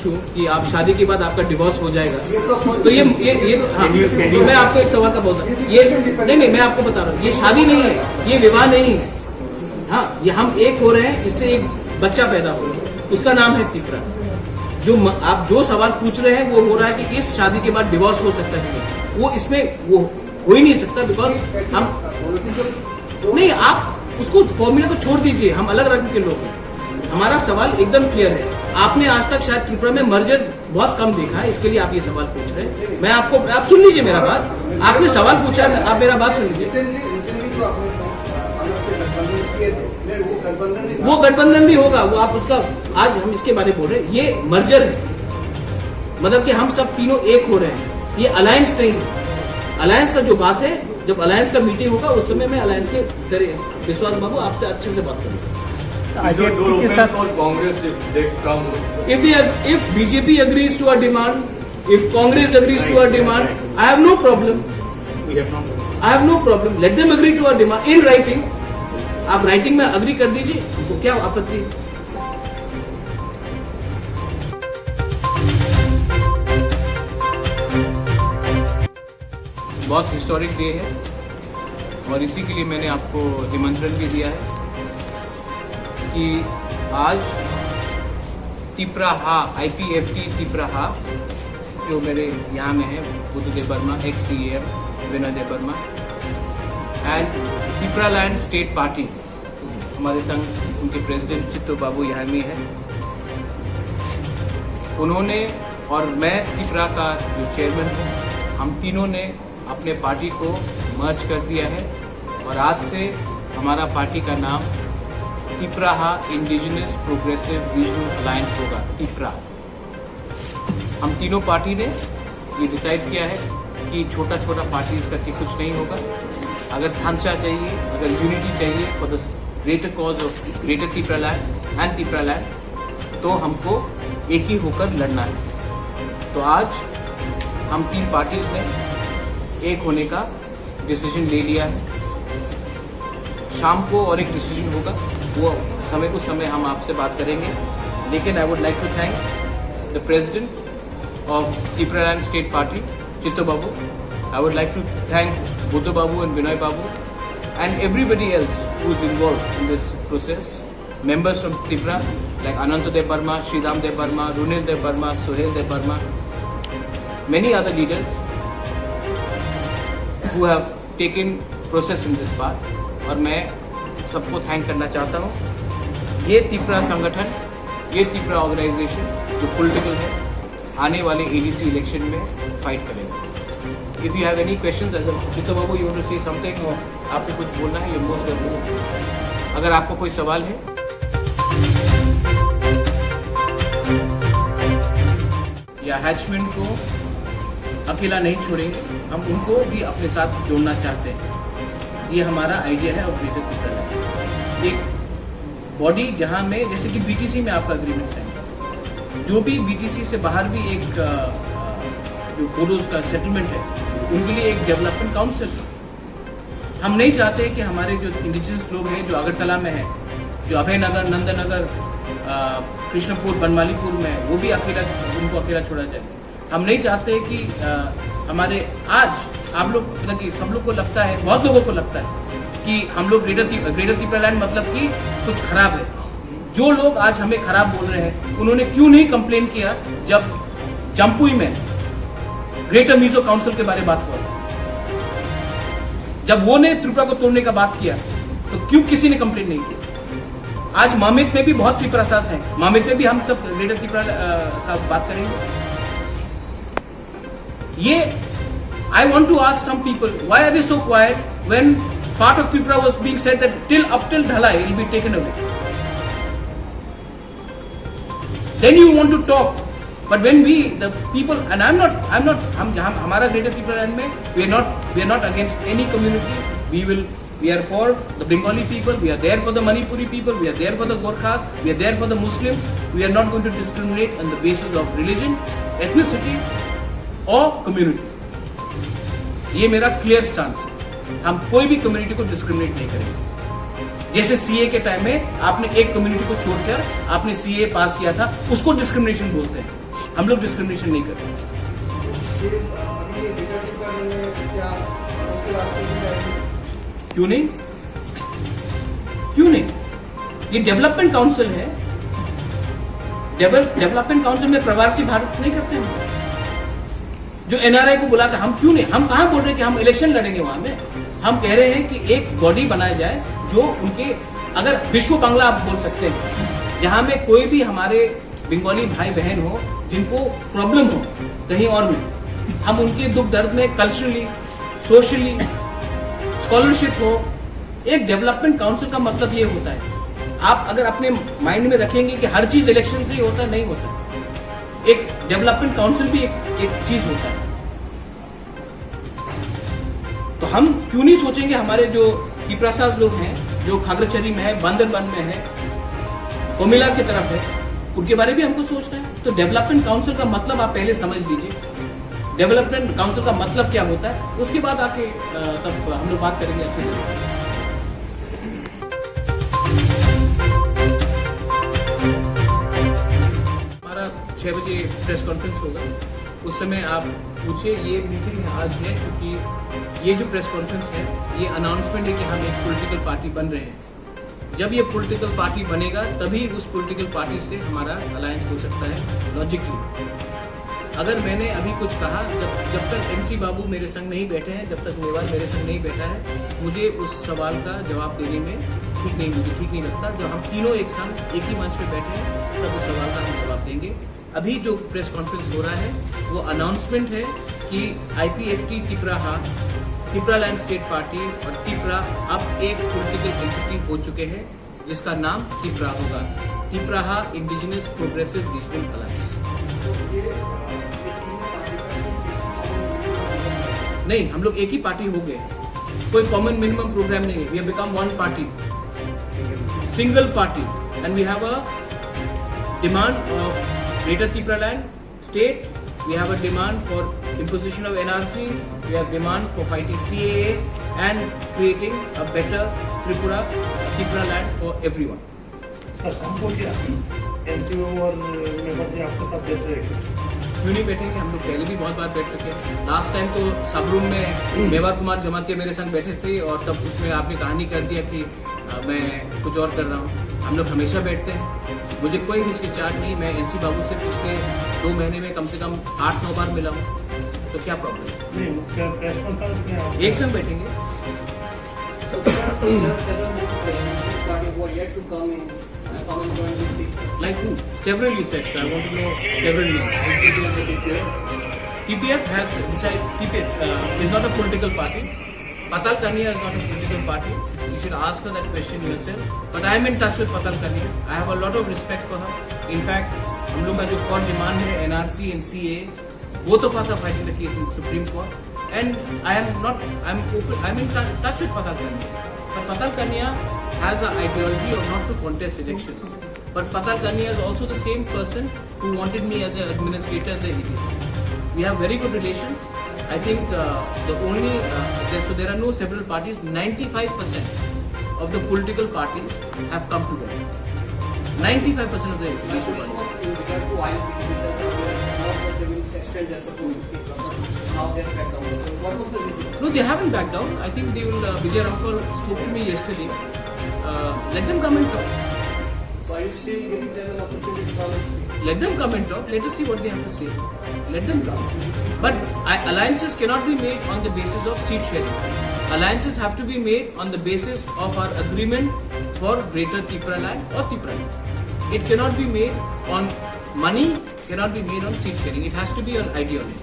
पूछूं कि आप शादी के बाद आपका डिवोर्स हो जाएगा, तो ये हाँ, तो मैं आपको एक सवाल का बोलता हूँ, ये नहीं मैं आपको बता रहा हूँ, ये शादी नहीं है, ये विवाह नहीं है। हाँ, ये हम एक हो रहे हैं, इससे एक बच्चा पैदा हो रहा है, उसका नाम है तिपरा। आप जो सवाल पूछ रहे हैं वो हो रहा है कि इस शादी के बाद डिवोर्स हो सकता है, वो इसमें वो हो ही नहीं सकता, बिकॉज हम नहीं, आप उसको फॉर्मूला को छोड़ दीजिए, हम अलग रंग के लोग हैं। हमारा सवाल एकदम क्लियर है। आपने आज तक शायद त्रिपुरा में मर्जर बहुत कम देखा है, इसके लिए आप ये सवाल पूछ रहे हैं। मैं आपको, आप सुन लीजिए मेरा बात, आपने सवाल पूछा है, आप मेरा बात सुन लीजिए। वो गठबंधन भी होगा, वो आप उसका, आज हम इसके बारे में बोल रहे हैं, ये मर्जर है, मतलब कि हम सब तीनों एक हो रहे हैं, ये अलायंस नहीं है। अलायंस का जो बात है, जब अलायंस का मीटिंग होगा उस समय मैं अलायंस के तरह विश्वास बाबू आपसे अच्छे से बात करूंगा। If BJP agrees to our demand, if Congress agrees to our demand, I have no problem. I have no problem. Let them agree to our demand in writing. आप राइटिंग में अग्री कर दीजिए, तो क्या आपत्ति है? बहुत हिस्टोरिक डे है और इसी के लिए मैंने आपको निमंत्रण भी दिया है कि आज तिपराहा IPFT तिपराहा जो मेरे यहाँ में है, Buddhadev Varma, ex-CAM Vinay Dev Varma and Tipraland state party, हमारे संघ उनके प्रेसिडेंट चित्तो बाबू यहाँ में है। उन्होंने और मैं तिपरा का जो चेयरमैन हूँ, हम तीनों ने अपने पार्टी को मर्ज कर दिया है और आज से हमारा पार्टी का नाम Tipraha indigenous progressive regional alliance होगा, तिपरा। हम तीनों पार्टी ने ये डिसाइड किया है कि छोटा छोटा पार्टीज करके कुछ नहीं होगा। अगर थांचा चाहिए, अगर यूनिटी चाहिए for the greater cause of greater Tipraland and Tipraland, तो हमको एक ही होकर लड़ना है। तो आज हम तीन पार्टीज ने एक होने का डिसीजन ले लिया है। शाम को और एक डिसीजन होगा, वो समय को समय हम आपसे बात करेंगे। लेकिन I would like to thank the president of Tipraland state party Chitto Babu. I would like to thank Buddho Babu and Vinay Babu and everybody else who is involve in this process, members from Tripura like Ananta Dev Barma, Sriram Dev Barma, Runil Dev Barma, Sohail Dev Barma, many other leaders who have taken process in this part। और मैं सबको thank करना चाहता हूँ। ये त्रिपुरा संगठन, ये Tripura organisation जो पॉलिटिकल है, आने वाले ADC इलेक्शन में फाइट करेगा। If you have any questions, Chitto Babu you want to say something, और आपको कुछ बोलना है, यू मोस्ट वेलकम। अगर आपको कोई सवाल है। या हैचमेंट को अकेला नहीं छोड़ेंगे, हम उनको भी अपने साथ जोड़ना चाहते हैं। ये हमारा आइडिया है ऑफ ग्रेटर तिपरालैंड, एक बॉडी जहां में, जैसे कि BTC में आपका एग्रीमेंट है, जो भी BTC से बाहर भी एक जो बोडोज का सेटलमेंट है, उनके लिए एक डेवलपमेंट काउंसिल है। हम नहीं चाहते कि हमारे जो इंडिजिनस लोग हैं, जो अगरतला में है, जो अभयनगर, नंदनगर, कृष्णपुर, बनमालीपुर में, वो भी अकेला, उनको अकेला छोड़ा जाए। हम नहीं चाहते कि हमारे आज आप लोग, मतलब कि सब लोग को लगता है, बहुत लोगों को लगता है कि हम लोग ग्रेटर तिपरालैंड मतलब कि कुछ खराब है। जो लोग आज हमें खराब बोल रहे हैं, उन्होंने क्यों नहीं कंप्लेन किया जब जम्पुई में ग्रेटर मिजो काउंसिल के बारे में बात हुआ, जब वो ने त्रिपुरा को तोड़ने का बात किया, तो क्यों किसी ने कंप्लेन नहीं किया? आज मामित में भी बहुत त्रिपुरा सास हैं, मामित में भी हम तब ग्रेटर त्रिपुरा का बात करेंगे। ये I want to ask some people, why are they so quiet when part of Tripura was being said that up till Dhalai it will be taken away? Then you want to talk, but when we, the people, and I'm not, हमारा greater Tripuraland में, we are not against any community. We are for the Bengali people, we are there for the Manipuri people, we are there for the Gorkhas, we are there for the Muslims. We are not going to discriminate on the basis of religion, ethnicity or community. ये मेरा clear stance है। हम कोई भी community को discriminate नहीं करेंगे। जैसे CA के टाइम में आपने एक कम्युनिटी को छोड़कर आपने CA पास किया था, उसको डिस्क्रिमिनेशन बोलते हैं। हम लोग डिस्क्रिमिनेशन नहीं करते। क्यों नहीं, क्यों नहीं? ये डेवलपमेंट काउंसिल है, डेवलपमेंट काउंसिल में प्रवासी भारत नहीं करते हैं जो एनआरआई को बुलाकर। हम क्यों नहीं, हम कहां बोल रहे हैं कि हम इलेक्शन लड़ेंगे वहां में। हम कह रहे हैं कि एक बॉडी बनाया जाए जो उनके, अगर विश्व बांग्ला आप बोल सकते हैं, जहां में कोई भी हमारे बंगाली भाई बहन हो जिनको प्रॉब्लम हो कहीं और में, हम उनके दुख दर्द में कल्चरली, सोशली, स्कॉलरशिप हो। एक डेवलपमेंट काउंसिल का मतलब ये होता है। आप अगर अपने माइंड में रखेंगे कि हर चीज इलेक्शन से ही होता है, नहीं होता। एक डेवलपमेंट काउंसिल भी एक चीज होता है। तो हम क्यों नहीं सोचेंगे, हमारे जो टिपरासाज लोग हैं जो खागड़ाछड़ी में है, बांदरबान में है, कोमिला की तरफ है, उनके बारे में हमको सोचना है। तो डेवलपमेंट काउंसिल का मतलब आप पहले समझ लीजिए, डेवलपमेंट काउंसिल का मतलब क्या होता है, उसके बाद आके तब हम लोग बात करेंगे आपसे। हमारा 6 बजे प्रेस कॉन्फ्रेंस होगा, उस समय आप पूछिए। ये मीटिंग आज है क्योंकि ये जो प्रेस कॉन्फ्रेंस है ये अनाउंसमेंट है कि हम एक पॉलिटिकल पार्टी बन रहे हैं। जब ये पॉलिटिकल पार्टी बनेगा तभी उस पॉलिटिकल पार्टी से हमारा अलायंस हो सकता है लॉजिकली। अगर मैंने अभी कुछ कहा, जब तक एनसी बाबू मेरे संग नहीं बैठे हैं, जब तक मेवाड़ मेरे संग नहीं बैठा है, मुझे उस सवाल का जवाब देने में मुझे ठीक नहीं लगता। जब हम तीनों एक संग एक ही मंच पे बैठे हैं तब उस सवाल का हम जवाब देंगे। अभी जो प्रेस कॉन्फ्रेंस हो रहा है वो अनाउंसमेंट है कि IPFT टिपरालैंड स्टेट पार्टी और टिपरा अब एक पॉलिटिकल एंटिटी हो चुके हैं जिसका नाम टिपरा होगा, टिपराहा इंडिजिनस प्रोग्रेसिव रीजनल अलायंस। नहीं, हम लोग एक ही पार्टी हो गए, कोई कॉमन मिनिमम प्रोग्राम नहीं है। We have become one party, single party, and we have a demand of Greater Tipraland state. We have a demand for imposition of NRC. We have demand for fighting CAA and creating a better Tripura, Tipraland for everyone. Sir शाम को क्या NCO और member जी आपके साथ बैठ रहे हैं? क्यों नहीं बैठेंगे, हम लोग पहले भी बहुत बार बैठ चुके हैं। लास्ट टाइम तो सब रूम में मेवाड़ कुमार जमातिया मेरे संग बैठे थे और तब उसमें आपने कहानी कर दिया कि मैं कुछ और कर रहा हूँ। हम लोग हमेशा बैठते हैं, मुझे कोई हिचकिचाहट नहीं। मैं एनसी बाबू से पिछले 2 महीने में कम से कम 8-9 बार मिला हूँ, तो क्या प्रॉब्लम है? नहीं, प्रेस कॉन्फ्रेंस में एक संग बैठेंगे। Like who? Several you said, sir. I want to know several names. TPF has decided, TPF is not a political party. Patal Kania is not a political party. You should ask her that question yourself. But I am in touch with Patal Kania. I have a lot of respect for her. In fact, हम लोग का जो court demand है NRC and CA, both of us are fighting the case in Supreme Court. And I'm in touch with Patal Kania. But Patal Kania has an ideology of not to contest elections. But Patal Kania is also the same person who wanted me as an administrator as the ADC. We have very good relations. I think the only so there are no several parties. 95% of the political parties have come together. 95% of the political parties. No, they haven't backed down. I think they will. Vijay Rampal spoke to me yesterday. Let them come and talk. So are you still giving them an opportunity to come and speak? Let them come and talk. Let us see what they have to say. Let them come. But alliances cannot be made on the basis of seat sharing. Alliances have to be made on the basis of our agreement for Greater Tipraland or Tipraland. It cannot be made on money, cannot be made on seat sharing. It has to be on ideology.